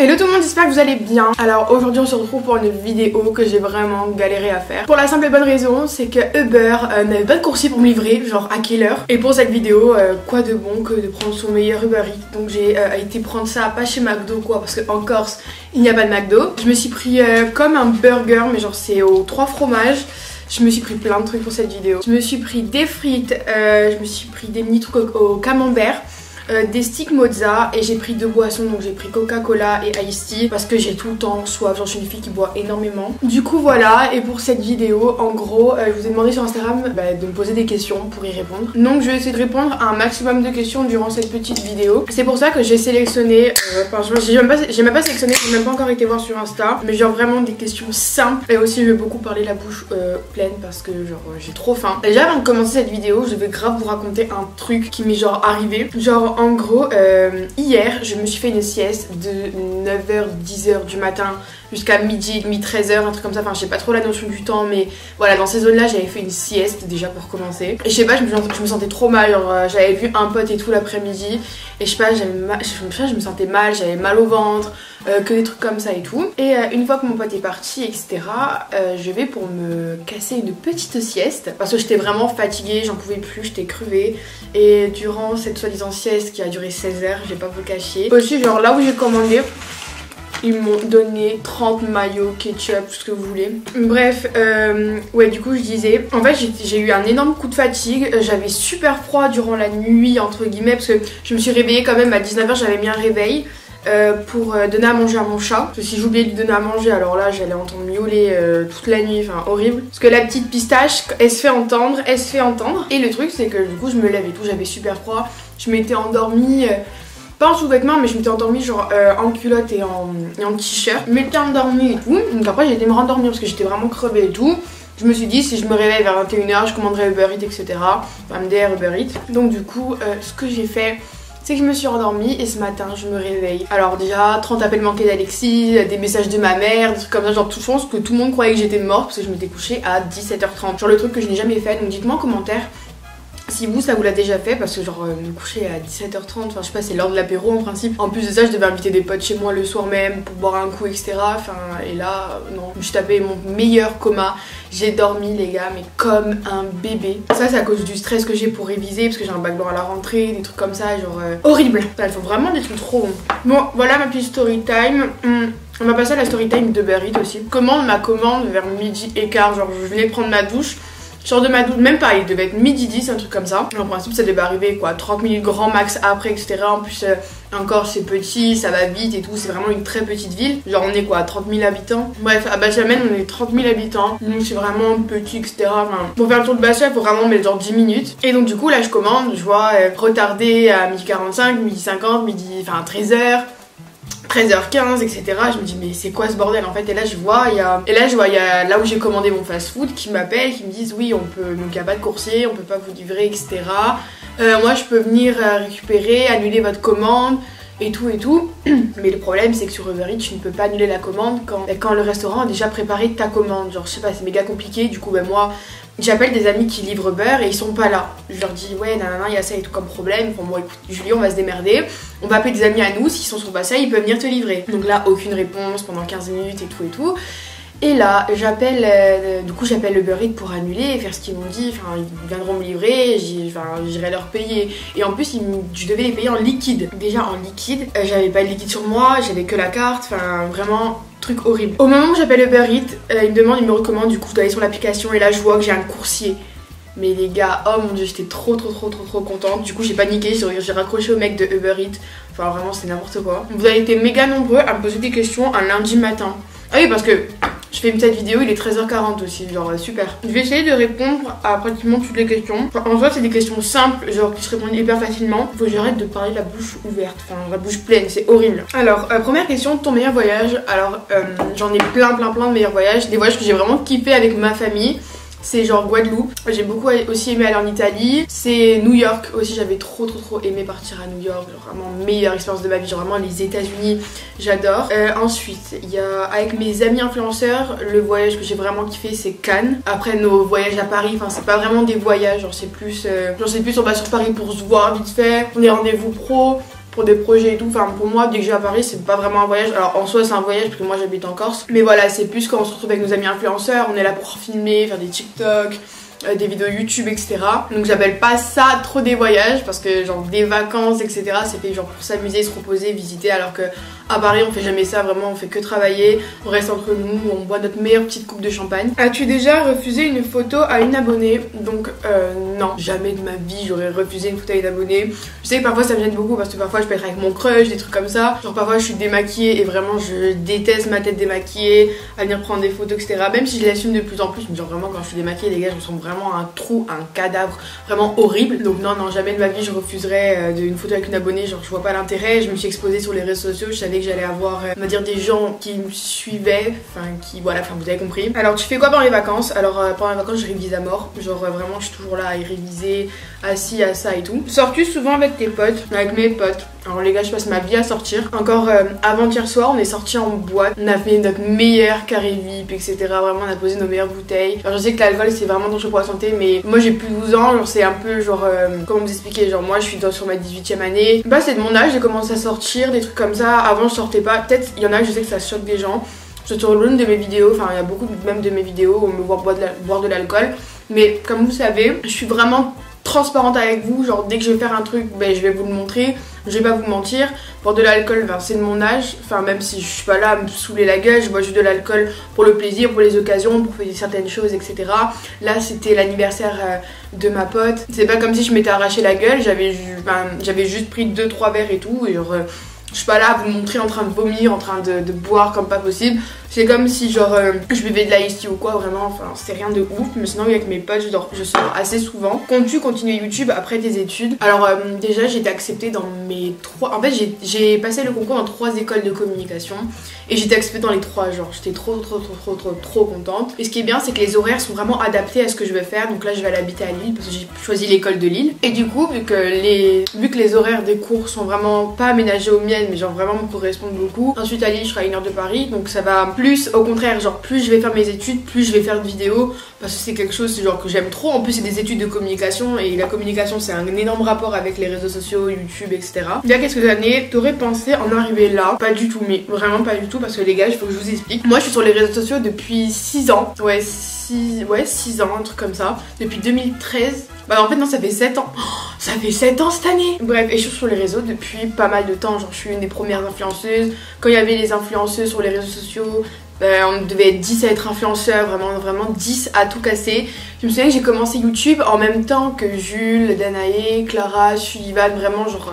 Hello tout le monde, j'espère que vous allez bien. Alors aujourd'hui on se retrouve pour une vidéo que j'ai vraiment galéré à faire. Pour la simple et bonne raison, c'est que Uber n'avait pas de coursier pour me livrer, genre à quelle heure. Et pour cette vidéo, quoi de bon que de prendre son meilleur Uber Eats. Donc j'ai été prendre ça, pas chez McDo quoi, parce qu'en Corse il n'y a pas de McDo. Je me suis pris comme un burger, mais genre c'est aux 3 fromages. Je me suis pris plein de trucs pour cette vidéo. Je me suis pris des frites, je me suis pris des mini trucs au camembert. Des sticks mozza et j'ai pris 2 boissons, donc j'ai pris Coca-Cola et Ice Tea parce que j'ai tout le temps soif, genre je suis une fille qui boit énormément. Du coup voilà, et pour cette vidéo en gros je vous ai demandé sur Instagram de me poser des questions pour y répondre. Donc je vais essayer de répondre à un maximum de questions durant cette petite vidéo. C'est pour ça que j'ai sélectionné, j'ai même pas sélectionné, j'ai même pas encore été voir sur Insta, mais genre vraiment des questions simples. Et aussi je vais beaucoup parler la bouche pleine parce que genre j'ai trop faim. Déjà avant de commencer cette vidéo, je vais grave vous raconter un truc qui m'est genre arrivé. Genre en gros, hier, je me suis fait une sieste de 9h, 10h du matin jusqu'à midi et demi, 13h, un truc comme ça. Enfin, je sais pas trop la notion du temps, mais voilà, dans ces zones-là, j'avais fait une sieste déjà pour commencer. Et je sais pas, je me sentais trop mal. J'avais vu un pote et tout l'après-midi. Et je sais pas, je me sentais mal, j'avais mal au ventre, que des trucs comme ça et tout. Et une fois que mon pote est parti, etc., je vais pour me casser une petite sieste. Parce que j'étais vraiment fatiguée, j'en pouvais plus, j'étais crevée. Et durant cette soi-disant sieste qui a duré 16 heures, je vais pas vous le cacher. Aussi, genre là où j'ai commandé, ils m'ont donné 30 maillots, ketchup, tout ce que vous voulez. Bref, ouais, du coup, je disais, en fait, j'ai eu un énorme coup de fatigue. J'avais super froid durant la nuit, entre guillemets, parce que je me suis réveillée quand même à 19h, j'avais mis un réveil pour donner à manger à mon chat. Parce que si j'oubliais de lui donner à manger, alors là, j'allais entendre miauler toute la nuit, enfin, horrible. Parce que la petite pistache, elle se fait entendre, Et le truc, c'est que du coup, je me lève et tout, j'avais super froid. Je m'étais endormie... pas en sous-vêtements, mais je m'étais endormie genre en culotte et en t-shirt. Je m'étais endormie et tout. Donc après j'ai été me rendormir parce que j'étais vraiment crevée et tout. Je me suis dit si je me réveille vers 21h, je commanderai Uber Eats, etc. Enfin MDR Uber Eats. Donc du coup ce que j'ai fait, c'est que je me suis rendormie et ce matin je me réveille. Alors déjà 30 appels manqués d'Alexis, des messages de ma mère, des trucs comme ça, genre tout, je pense que tout le monde croyait que j'étais morte parce que je m'étais couchée à 17h30. Genre le truc que je n'ai jamais fait, donc dites-moi en commentaire si vous ça vous l'a déjà fait, parce que genre me coucher à 17h30, enfin je sais pas, c'est l'heure de l'apéro en principe. En plus de ça je devais inviter des potes chez moi le soir même pour boire un coup, etc. Enfin et là non, je me suis tapé mon meilleur coma. J'ai dormi les gars mais comme un bébé. Ça c'est à cause du stress que j'ai pour réviser, parce que j'ai un bac blanc à la rentrée, des trucs comme ça, genre horrible. Elles font vraiment des trucs trop bons. Bon voilà ma petite story time. On va passer à la story time de Uber Eats aussi. Commande ma commande vers midi et quart, genre je venais prendre ma douche. Je sors de ma douche, même pas, il devait être midi 10, un truc comme ça. En principe, ça devait arriver quoi, 30 minutes grand max après, etc. En plus, encore c'est petit, ça va vite et tout. C'est vraiment une très petite ville. Genre, on est quoi, 30 000 habitants. Bref, à Bachamel, on est 30 000 habitants. Donc, c'est vraiment petit, etc. Enfin, pour faire le tour de Bachamel, il faut vraiment mettre genre 10 minutes. Et donc, du coup, là, je commande, je vois retardé à midi 45, midi 50, midi, enfin 13h. 13h15, etc. Je me dis mais c'est quoi ce bordel en fait. Et là je vois il y a là où j'ai commandé mon fast food qui m'appelle, qui me disent oui on peut, donc il n'y a pas de coursier, on peut pas vous livrer, etc. Moi je peux venir récupérer, annuler votre commande et tout. Mais le problème c'est que sur Uber Eats tu ne peux pas annuler la commande quand le restaurant a déjà préparé ta commande. Genre je sais pas, c'est méga compliqué. Du coup moi j'appelle des amis qui livrent Uber et ils sont pas là. Je leur dis ouais nanana, il y a ça et tout comme problème. Bon écoute Julie, on va se démerder. On va appeler des amis à nous, s'ils sont sur Bassa, ils peuvent venir te livrer. Donc là aucune réponse pendant 15 minutes et tout. Et là j'appelle Uber Eats pour annuler et faire ce qu'ils m'ont dit. Enfin ils viendront me livrer, j'irai leur payer. Et en plus je devais les payer en liquide. Déjà en liquide, j'avais pas de liquide sur moi, j'avais que la carte. Enfin vraiment truc horrible. Au moment où j'appelle Uber Eats, il me demande, il me recommande, du coup je dois aller sur l'application et là je vois que j'ai un coursier. Mais les gars, oh mon dieu, j'étais trop contente. Du coup j'ai paniqué, j'ai raccroché au mec de Uber Eats. Enfin vraiment c'est n'importe quoi. Vous avez été méga nombreux à me poser des questions un lundi matin. Ah oui parce que je fais une petite vidéo, il est 13h40 aussi, genre super. Je vais essayer de répondre à pratiquement toutes les questions. Enfin, en soi c'est des questions simples, genre qui se répondent hyper facilement. Faut que j'arrête de parler la bouche ouverte, enfin la bouche pleine, c'est horrible. Alors première question, ton meilleur voyage. Alors j'en ai plein de meilleurs voyages. Des voyages que j'ai vraiment kiffé avec ma famille. C'est genre Guadeloupe. J'ai beaucoup aussi aimé aller en Italie. C'est New York aussi, j'avais trop aimé partir à New York. Genre vraiment meilleure expérience de ma vie, genre vraiment les États-Unis, j'adore. Ensuite, il y a avec mes amis influenceurs, le voyage que j'ai vraiment kiffé c'est Cannes. Après nos voyages à Paris, enfin c'est pas vraiment des voyages, genre c'est plus on va sur Paris pour se voir vite fait, on est rendez-vous pro. pour des projets et tout. Enfin pour moi dès que je vais à Paris c'est pas vraiment un voyage. Alors en soi c'est un voyage parce que moi j'habite en Corse. Mais voilà, c'est plus quand on se retrouve avec nos amis influenceurs, on est là pour filmer, faire des TikTok, des vidéos YouTube, etc. Donc j'appelle pas ça trop des voyages parce que genre des vacances, etc. c'est fait genre pour s'amuser, se reposer, visiter, alors que à Paris on fait jamais ça, vraiment on fait que travailler, on reste entre nous, on boit notre meilleure petite coupe de champagne. As-tu déjà refusé une photo à une abonnée? Donc non, jamais de ma vie j'aurais refusé une photo à une abonnée. Je sais que parfois ça me gêne beaucoup parce que parfois je peux être avec mon crush, des trucs comme ça. Genre parfois je suis démaquillée et vraiment je déteste ma tête démaquillée, à venir prendre des photos, etc. Même si je l'assume de plus en plus, mais genre vraiment quand je suis démaquillée les gars je me sens vraiment un trou, un cadavre vraiment horrible. Donc non, jamais de ma vie je refuserais une photo avec une abonnée. Genre je vois pas l'intérêt. Je me suis exposée sur les réseaux sociaux, je savais que j'allais avoir on va dire des gens qui me suivaient, enfin qui voilà, enfin vous avez compris. Alors tu fais quoi pendant les vacances? Alors pendant les vacances je révise à mort, genre vraiment je suis toujours là à y réviser, assis à ça et tout. Sors-tu souvent avec tes potes? Avec mes potes. Alors les gars je passe ma vie à sortir. Encore avant-hier soir on est sortis en boîte, on a fait notre meilleur carré VIP, etc. Vraiment on a posé nos meilleures bouteilles. Alors je sais que l'alcool c'est vraiment dangereux pour la santé, mais moi j'ai plus de 12 ans, genre c'est un peu genre comment vous expliquer, genre moi je suis sur ma 18e année. Bah c'est de mon âge, j'ai commencé à sortir, des trucs comme ça. Avant je sortais pas, peut-être il y en a je sais que ça choque des gens. Sur l'une de mes vidéos, enfin il y a beaucoup même de mes vidéos où on me voit boire de l'alcool. Mais comme vous savez, je suis vraiment transparente avec vous, genre dès que je vais faire un truc, ben, je vais vous le montrer, je vais pas vous mentir. Pour de l'alcool, ben, c'est de mon âge, enfin même si je suis pas là à me saouler la gueule, je bois juste de l'alcool pour le plaisir, pour les occasions, pour faire certaines choses, etc. Là c'était l'anniversaire de ma pote, c'est pas comme si je m'étais arraché la gueule, j'avais juste pris 2-3 verres et tout, et genre je suis pas là à vous montrer en train de vomir, en train de boire comme pas possible. C'est comme si genre je buvais de la iced tea ou quoi, vraiment, enfin c'est rien de ouf. Mais sinon avec mes potes je sors assez souvent. Comptes-tu continuer YouTube après tes études? Alors déjà j'ai été acceptée dans mes 3... En fait j'ai passé le concours dans 3 écoles de communication et j'ai été acceptée dans les 3, genre j'étais trop contente. Et ce qui est bien c'est que les horaires sont vraiment adaptés à ce que je veux faire. Donc là je vais aller habiter à Lille parce que j'ai choisi l'école de Lille. Et du coup vu que les horaires des cours sont vraiment pas aménagés aux miennes mais genre vraiment me correspondent beaucoup. Ensuite à Lille je serai à 1 heure de Paris, donc ça va plus au contraire, genre plus je vais faire mes études, plus je vais faire de vidéos parce que c'est quelque chose genre que j'aime trop. En plus c'est des études de communication et la communication c'est un énorme rapport avec les réseaux sociaux, YouTube, etc. Il y a quelques années, t'aurais pensé en arriver là? Pas du tout, mais vraiment pas du tout parce que les gars, il faut que je vous explique. Moi je suis sur les réseaux sociaux depuis 6 ans, 6 ans, un truc comme ça, depuis 2013. Bah en fait non, ça fait 7 ans. Oh, ça fait 7 ans cette année. Bref, et je suis sur les réseaux depuis pas mal de temps. Genre je suis une des premières influenceuses. Quand il y avait les influenceuses sur les réseaux sociaux, on devait être 10 à être influenceurs, vraiment 10 à tout casser. Je me souviens que j'ai commencé YouTube en même temps que Jules, Danae, Clara, Sullivan, vraiment genre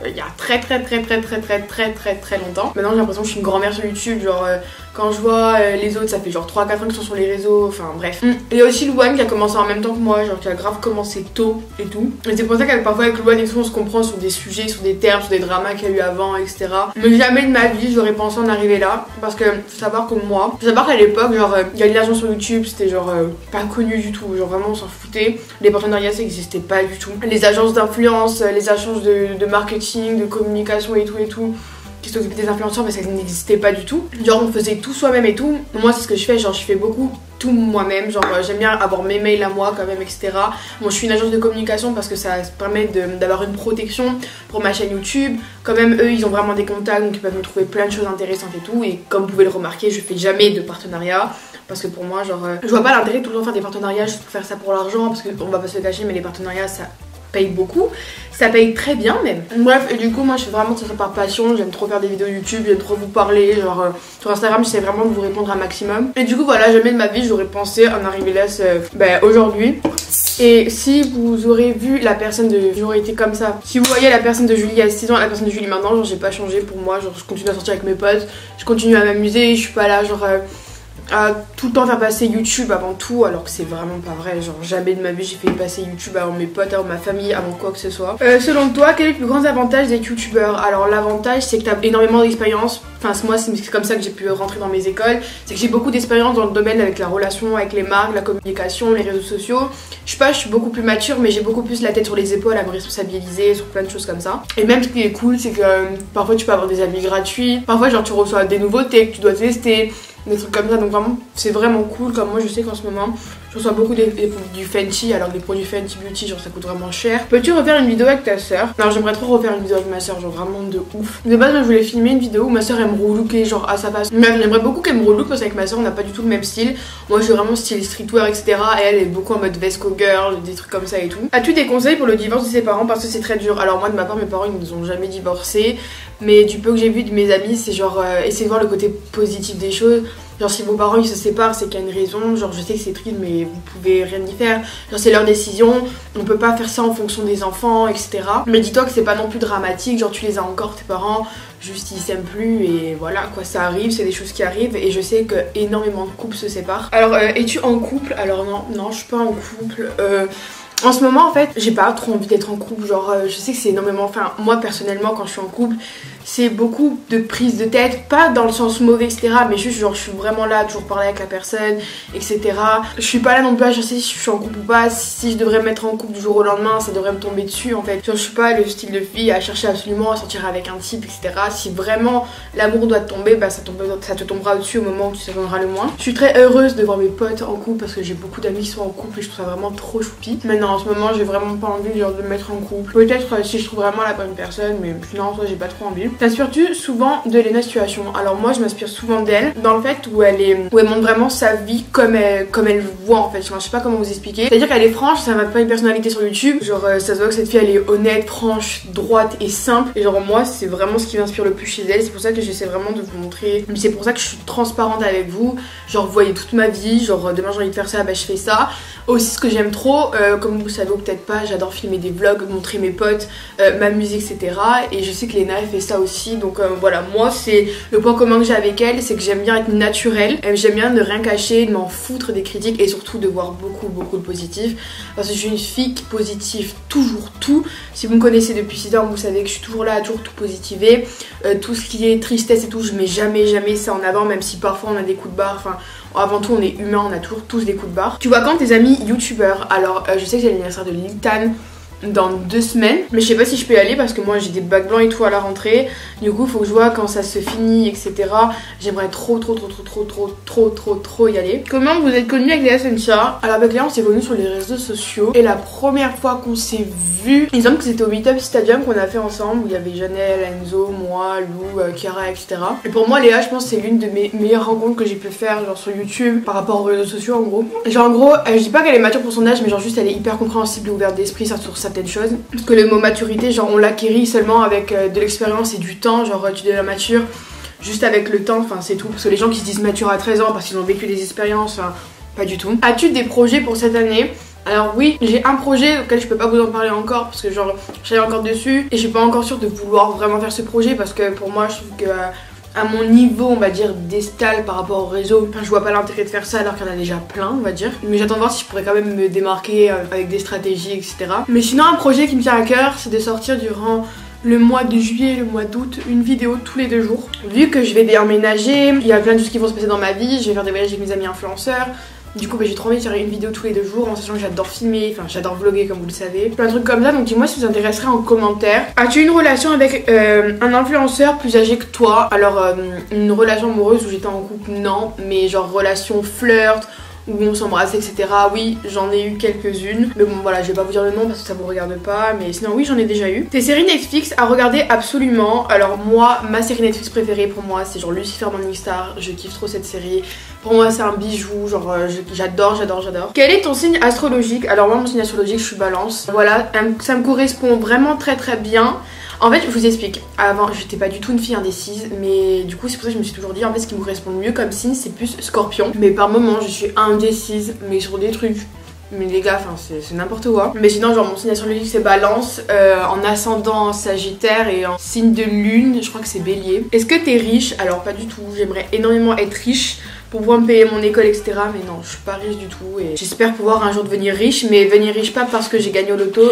il y a très longtemps. Maintenant j'ai l'impression que je suis une grand-mère sur YouTube, genre quand je vois les autres ça fait genre 3-4 ans qu'ils sont sur les réseaux, enfin bref. Il y a aussi Louane qui a commencé en même temps que moi, genre qui a grave commencé tôt et tout. Et c'est pour ça qu'avec parfois avec Louane et tout on se comprend sur des sujets, sur des termes, sur des dramas qu'il y a eu avant, etc. Mais jamais de ma vie j'aurais pensé en arriver là, parce que faut savoir que moi, faut savoir qu'à l'époque genre gagner de l'argent sur YouTube c'était genre pas connu du tout, genre vraiment on s'en foutait. Les partenariats ça n'existait pas du tout. Les agences d'influence, les agences de marketing, de communication et tout qui s'occupaient des influenceurs, mais ça n'existait pas du tout. Genre on faisait tout soi-même et tout. Moi c'est ce que je fais, genre je fais beaucoup tout moi-même, genre j'aime bien avoir mes mails à moi quand même, etc. Bon je suis une agence de communication parce que ça permet d'avoir une protection pour ma chaîne YouTube. Quand même eux ils ont vraiment des contacts donc ils peuvent me trouver plein de choses intéressantes et tout. Et comme vous pouvez le remarquer je fais jamais de partenariat parce que pour moi genre je vois pas l'intérêt de tout le temps faire des partenariats juste pour faire ça pour l'argent, parce qu'on va pas se cacher mais les partenariats ça paye beaucoup, ça paye très bien même. Bref, et du coup moi je fais vraiment ça par passion, j'aime trop faire des vidéos YouTube, j'aime trop vous parler, genre sur Instagram j'essaie vraiment de vous répondre un maximum. Et du coup voilà, jamais de ma vie j'aurais pensé en arriver là aujourd'hui. Et si vous aurez vu la personne de... J'aurais été comme ça. Si vous voyez la personne de Julie il y a 6 ans et la personne de Julie maintenant, genre j'ai pas changé pour moi, genre je continue à sortir avec mes potes, je continue à m'amuser, je suis pas là genre à tout le temps faire passer YouTube avant tout, alors que c'est vraiment pas vrai. Genre jamais de ma vie j'ai fait passer YouTube avant mes potes, avant ma famille, avant quoi que ce soit. Selon toi, quel est le plus grand avantage des youtubeurs? Alors l'avantage c'est que t'as énormément d'expérience. Enfin moi c'est comme ça que j'ai pu rentrer dans mes écoles. C'est que j'ai beaucoup d'expérience dans le domaine avec la relation avec les marques, la communication, les réseaux sociaux. Je suis beaucoup plus mature, mais j'ai beaucoup plus la tête sur les épaules à me responsabiliser sur plein de choses comme ça. Et même ce qui est cool c'est que parfois tu peux avoir des avis gratuits. Parfois genre tu reçois des nouveautés que tu dois tester, des trucs comme ça. Donc vraiment c'est vraiment cool. Comme moi je sais qu'en ce moment je reçois beaucoup des produits Fenty, alors des produits Fenty Beauty genre ça coûte vraiment cher. Peux-tu refaire une vidéo avec ta soeur? Alors j'aimerais trop refaire une vidéo avec ma soeur, genre vraiment de ouf. De base moi je voulais filmer une vidéo où ma soeur elle me relooker genre à sa face. Mais j'aimerais beaucoup qu'elle me relook parce qu'avec ma soeur on n'a pas du tout le même style. Moi je suis vraiment style streetwear etc. Et elle est beaucoup en mode Vesco girl, des trucs comme ça et tout. As-tu des conseils pour le divorce de ses parents parce que c'est très dur? Alors moi de ma part mes parents ils nous ont jamais divorcé. Mais du peu que j'ai vu de mes amis c'est genre essayer de voir le côté positif des choses. Genre si vos parents ils se séparent c'est qu'il y a une raison. Genre je sais que c'est triste mais vous pouvez rien y faire. Genre c'est leur décision. On peut pas faire ça en fonction des enfants etc. Mais dis-toi que c'est pas non plus dramatique. Genre tu les as encore tes parents. Juste ils s'aiment plus et voilà quoi, ça arrive, c'est des choses qui arrivent. Et je sais que énormément de couples se séparent. Alors es-tu en couple? Alors non je suis pas en couple. En ce moment en fait j'ai pas trop envie d'être en couple. Genre je sais que c'est énormément, enfin moi personnellement quand je suis en couple c'est beaucoup de prise de tête, pas dans le sens mauvais etc, mais juste genre je suis vraiment là, toujours parler avec la personne etc. Je suis pas là non plus à chercher si je suis en couple ou pas, si je devrais me mettre en couple du jour au lendemain ça devrait me tomber dessus en fait. Genre je suis pas le style de fille à chercher absolument à sortir avec un type etc. Si vraiment l'amour doit te tomber, bah ça te tombera dessus au moment où tu s'éloigneras le moins. Je suis très heureuse de voir mes potes en couple parce que j'ai beaucoup d'amis qui sont en couple et je trouve ça vraiment trop choupi. Maintenant en ce moment j'ai vraiment pas envie genre, de me mettre en couple. Peut-être si je trouve vraiment la bonne personne, mais sinon j'ai pas trop envie. T'inspires-tu souvent de Lena Situation? Alors moi je m'inspire souvent d'elle dans le fait où elle montre vraiment sa vie comme elle voit en fait. Enfin, je sais pas comment vous expliquer. C'est-à-dire qu'elle est franche, ça m'a pas une personnalité sur YouTube. Genre ça se voit que cette fille elle est honnête, franche, droite et simple. Et genre moi c'est vraiment ce qui m'inspire le plus chez elle. C'est pour ça que j'essaie vraiment de vous montrer. Mais c'est pour ça que je suis transparente avec vous. Genre vous voyez toute ma vie. Genre demain j'ai envie de faire ça, bah je fais ça. Aussi ce que j'aime trop, comme vous savez ou peut-être pas, j'adore filmer des vlogs, montrer mes potes, m'amuser etc. Et je sais que Lena elle fait ça aussi. Donc voilà, moi c'est le point commun que j'ai avec elle, c'est que j'aime bien être naturelle. J'aime bien ne rien cacher, de m'en foutre des critiques et surtout de voir beaucoup de positif. Parce que je suis une fille qui positive toujours tout. Si vous me connaissez depuis 6 ans, vous savez que je suis toujours là à toujours tout positiver. Tout ce qui est tristesse et tout, je mets jamais ça en avant, même si parfois on a des coups de barre. Enfin, avant tout on est humain, on a toujours tous des coups de barre. Tu vois quand tes amis youtubeurs? Alors je sais que c'est l'anniversaire de Liltan dans 2 semaines, mais je sais pas si je peux y aller parce que moi j'ai des bacs blancs et tout à la rentrée. Du coup faut que je vois quand ça se finit etc. J'aimerais trop y aller. Comment vous êtes connus avec Léa Sencha? Alors avec Léa on s'est connus sur les réseaux sociaux et la première fois qu'on s'est vu, il me semble que c'était au Meetup Stadium qu'on a fait ensemble où il y avait Janelle, Enzo, moi, Lou, Chiara etc. Et pour moi Léa je pense que c'est l'une de mes meilleures rencontres que j'ai pu faire genre sur YouTube par rapport aux réseaux sociaux en gros. Genre en gros je dis pas qu'elle est mature pour son âge mais genre juste elle est hyper compréhensible et ouverte d'esprit sur certaines choses. Parce que le mot maturité genre on l'acquérit seulement avec de l'expérience et du temps. Genre tu deviens mature juste avec le temps, enfin c'est tout. Parce que les gens qui se disent mature à 13 ans parce qu'ils ont vécu des expériences, enfin pas du tout. As-tu des projets pour cette année? Alors oui, j'ai un projet auquel je peux pas vous en parler encore parce que genre je suis encore dessus et je suis pas encore sûre de vouloir vraiment faire ce projet parce que pour moi je trouve que à mon niveau on va dire d'estal par rapport au réseau, enfin, je vois pas l'intérêt de faire ça alors qu'il y en a déjà plein on va dire. Mais j'attends de voir si je pourrais quand même me démarquer avec des stratégies etc. Mais sinon un projet qui me tient à cœur c'est de sortir durant le mois de juillet et le mois d'août une vidéo tous les 2 jours. Vu que je vais déménager, il y a plein de choses qui vont se passer dans ma vie, je vais faire des voyages avec mes amis influenceurs. Du coup j'ai trop envie de faire une vidéo tous les 2 jours en sachant que j'adore filmer, enfin j'adore vlogger comme vous le savez. Plein de trucs comme ça, donc dis-moi si vous intéresserez en commentaire. As-tu une relation avec un influenceur plus âgé que toi? Alors une relation amoureuse où j'étais en couple non, mais genre relation flirt où on s'embrasse etc. Oui j'en ai eu quelques-unes. Mais bon voilà je vais pas vous dire le nom parce que ça vous regarde pas. Mais sinon oui j'en ai déjà eu. Tes séries Netflix à regarder absolument. Alors moi ma série Netflix préférée pour moi c'est genre Lucifer Morningstar. Je kiffe trop cette série. Pour moi c'est un bijou. Genre j'adore. Quel est ton signe astrologique? Alors moi mon signe astrologique je suis balance. Voilà ça me correspond vraiment très bien. En fait je vous explique, avant j'étais pas du tout une fille indécise mais du coup c'est pour ça que je me suis toujours dit en fait ce qui me correspond le mieux comme signe c'est plus Scorpion. Mais par moments je suis indécise mais sur des trucs, mais les gars enfin c'est n'importe quoi. Mais sinon genre mon signe astrologique c'est Balance, en ascendant Sagittaire et en signe de lune je crois que c'est Bélier. Est-ce que t'es riche? Alors pas du tout, j'aimerais énormément être riche pour pouvoir me payer mon école etc. Mais non je suis pas riche du tout et j'espère pouvoir un jour devenir riche. Mais venir riche pas parce que j'ai gagné au loto,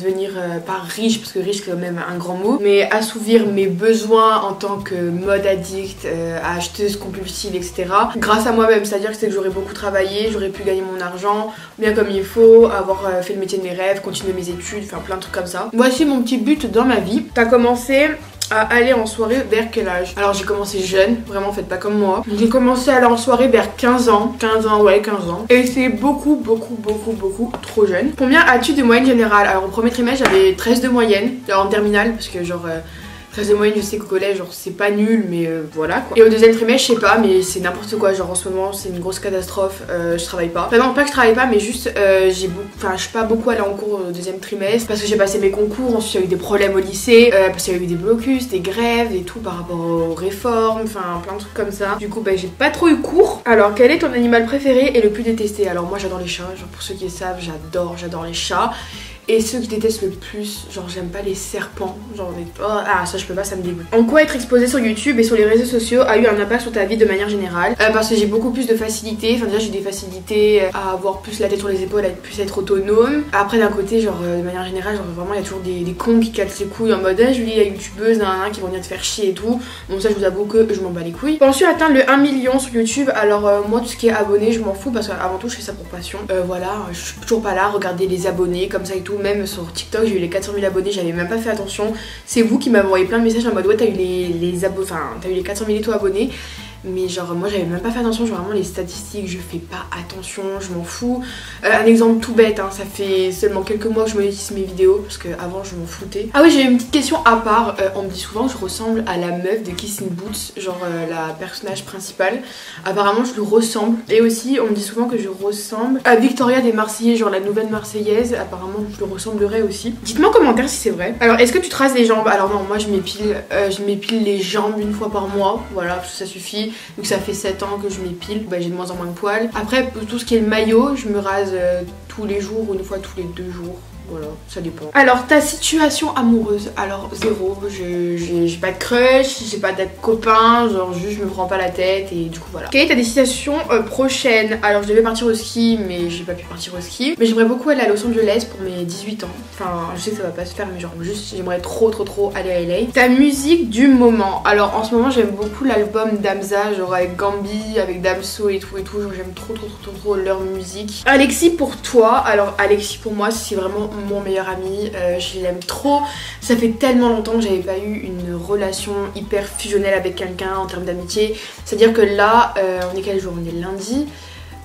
devenir pas riche parce que riche c'est quand même un grand mot, mais assouvir mes besoins en tant que mode addict, acheteuse compulsive etc. grâce à moi-même, c'est à dire que c'est que j'aurais beaucoup travaillé, j'aurais pu gagner mon argent bien comme il faut, avoir fait le métier de mes rêves, continuer mes études, enfin plein de trucs comme ça. Voici mon petit but dans ma vie. T'as commencé à aller en soirée vers quel âge? Alors j'ai commencé jeune, vraiment faites pas comme moi. J'ai commencé à aller en soirée vers 15 ans. 15 ans, ouais 15 ans. Et c'est beaucoup trop jeune. Combien as-tu de moyenne générale? Alors au premier trimestre j'avais 13 de moyenne, en terminale, parce que genre 13 de moyenne, je sais qu'au collège genre c'est pas nul, mais voilà quoi. Et au deuxième trimestre je sais pas, mais c'est n'importe quoi, genre en ce moment c'est une grosse catastrophe. Je travaille pas, enfin non pas que je travaille pas, mais juste je suis pas beaucoup allée en cours au deuxième trimestre parce que j'ai passé mes concours. Ensuite il y a eu des problèmes au lycée, parce qu'il y a eu des blocus, des grèves et tout par rapport aux réformes, enfin plein de trucs comme ça. Du coup bah j'ai pas trop eu cours. Alors quel est ton animal préféré et le plus détesté? Alors moi j'adore les chats, genre pour ceux qui le savent, j'adore les chats. Et ceux que je déteste le plus, genre j'aime pas les serpents, genre ça je peux pas, ça me dégoûte. En quoi être exposé sur YouTube et sur les réseaux sociaux a eu un impact sur ta vie de manière générale? Parce que j'ai beaucoup plus de facilité, enfin déjà j'ai des facilités à avoir plus la tête sur les épaules, à plus être autonome. Après d'un côté genre de manière générale, genre vraiment il y a toujours des cons qui cassent les couilles en mode Julie la youtubeuse, qui vont venir te faire chier et tout. Bon ça je vous avoue que je m'en bats les couilles. Penses-tu atteindre le 1 million sur YouTube? Alors moi tout ce qui est abonné je m'en fous parce qu'avant tout je fais ça pour passion. Voilà, je suis toujours pas là, regardez les abonnés comme ça et tout. Même sur TikTok j'ai eu les 400 000 abonnés, j'avais même pas fait attention. C'est vous qui m'avez envoyé plein de messages en mode ouais t'as eu t'as eu les 400 000 et tout abonnés. Mais genre moi j'avais même pas fait attention, genre vraiment les statistiques je fais pas attention, je m'en fous. Un exemple tout bête, ça fait seulement quelques mois que je monétise mes vidéos parce que avant je m'en foutais. Ah oui, j'ai une petite question à part, on me dit souvent que je ressemble à la meuf de Kissing Boots, genre la personnage principale. Apparemment je lui ressemble. Et aussi on me dit souvent que je ressemble à Victoria des Marseillais, genre la nouvelle Marseillaise. Apparemment je lui ressemblerais aussi. Dites-moi en commentaire si c'est vrai. Alors est-ce que tu traces les jambes? Alors non, moi je m'épile les jambes une fois par mois, voilà, ça suffit. Donc ça fait 7 ans que je m'épile, bah, j'ai de moins en moins de poils. Après pour tout ce qui est le maillot, je me rase tous les jours ou une fois tous les 2 jours. Voilà, ça dépend. Alors ta situation amoureuse? Alors zéro, j'ai pas de crush, j'ai pas de copain, genre juste je me prends pas la tête et du coup voilà. Quelle est ta destination prochaine? Alors je devais partir au ski mais j'ai pas pu partir au ski. Mais j'aimerais beaucoup aller à Los Angeles pour mes 18 ans. Enfin je sais que ça va pas se faire mais genre juste j'aimerais trop aller à LA. Ta musique du moment? Alors en ce moment j'aime beaucoup l'album d'Amza, genre avec Gambi, avec Damso et tout, genre j'aime trop leur musique. Alexis pour toi? Alors Alexis pour moi c'est vraiment mon meilleur ami, je l'aime trop. Ça fait tellement longtemps que j'avais pas eu une relation hyper fusionnelle avec quelqu'un en termes d'amitié. C'est à dire que là on est quel jour? On est lundi.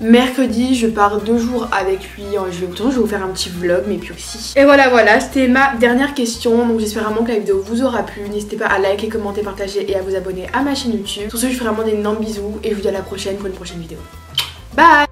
Mercredi je pars 2 jours avec lui, je vais vous faire un petit vlog mais puis aussi. Et voilà, c'était ma dernière question. Donc j'espère vraiment que la vidéo vous aura plu. N'hésitez pas à liker, commenter, partager et à vous abonner à ma chaîne YouTube. Sur ce je vous fais vraiment d'énormes bisous et je vous dis à la prochaine pour une prochaine vidéo. Bye.